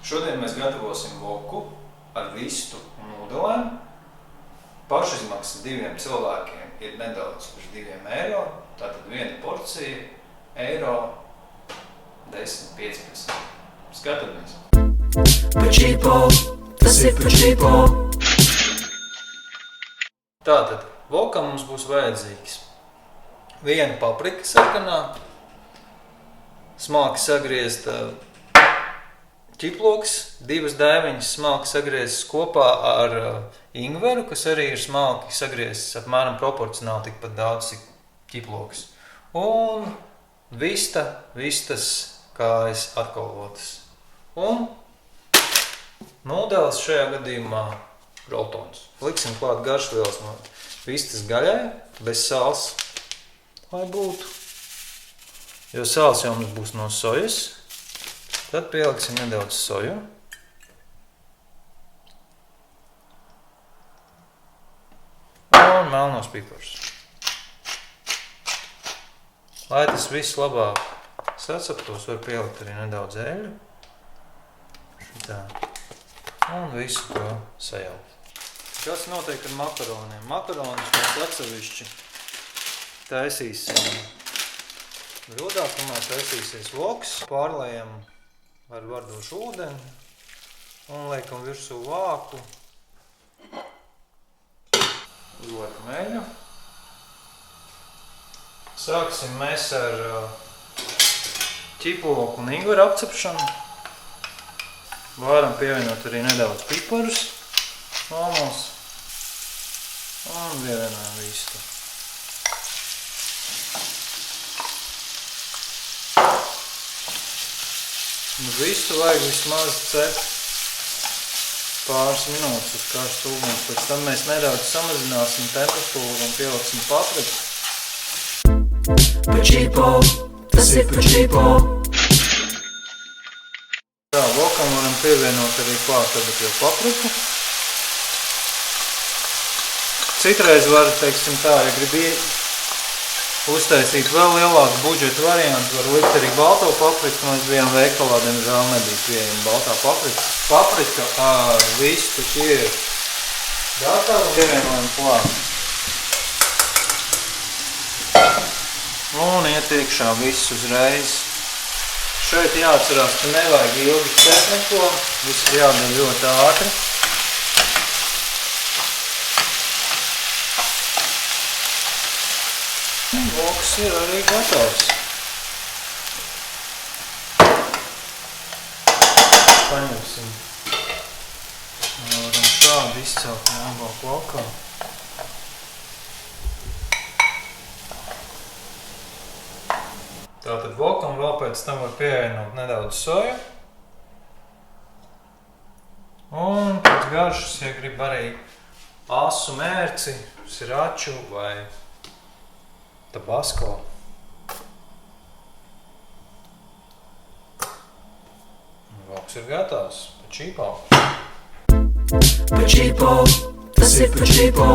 Šodien mēs gatavosim voku ar vistu un nūdelēm. Pašizmaksa 2 cilvēkiem ir nedaudz par 2 eiro, tātad viena porcija eiro 10-15. Skatamies! Tas ir par čīpo. Tātad, vokam mums būs vajadzīgs 1 paprika sarkanā, smalki sagriezta ķiploks, 2 daiviņas smalki sagrieztas kopā ar ingveru, kas arī ir smalki sagrieztas apmēram proporcionāli tikpat daudz, cik ķiploks. Un vistas kājas atkolotas. Un nūdeles šajā gadījumā roltons. Liksim klāt garšvielas no vistas gaļai, bez sāls, lai būtu. Jo sāls jau mums būs no sojas. Tad pieliksim nedaudz soju. Un melnos piparus. Lai tas viss labāk sasaptos, var pielikt arī nedaudz eļļu. Šitā. Un visu to sajaukt. Kas notiek ar makaroniem? Makaronus mēs atsevišķi taisīsim grodā, kamēr taisīsies voks. Pārlējam ar vardošu ūdeni un liekam virsū vāku. Uzliekam eļļu. Sāksim mēs ar ķiploku un ingveru apcepšanu. Varam pievienot arī nedaudz piparus malnos un pievienojam vistu. Visu vajag vismaz cept pāris minūtes uz karstu uguni. Pēc tam mēs nedaudz samazināsim temperatūru un pieliksim papriku. Tas ir par čīpo. Tā, vokam varam pievienot arī klāt tagad jau papriku. Citreiz var, teiksim tā, ja gribi uztaisīt vēl lielāku budžetu variantu, var likt arī balto papriku. Mēs bijām veikalā, diemžēl nebija pieejama baltā paprika. Paprika ar vistu ir gatava. Pievienojam klāt. Un iet iekšā viss uzreiz. Šeit jāatcerās, ka nevajag ilgi cept neko. Viss ir jādara ļoti ātri. Voks ir arī gatavs. Paņemsim. Varam šādi izcelt jābāk vokā. Tātad vokam vēl pēc tam var pievienot nedaudz soju. Un pēc garšas, ja grib arī asu mērci, siraču vai tabasko. Voks ir gatavs. Pa čīpo. Tas ir pa čīpo.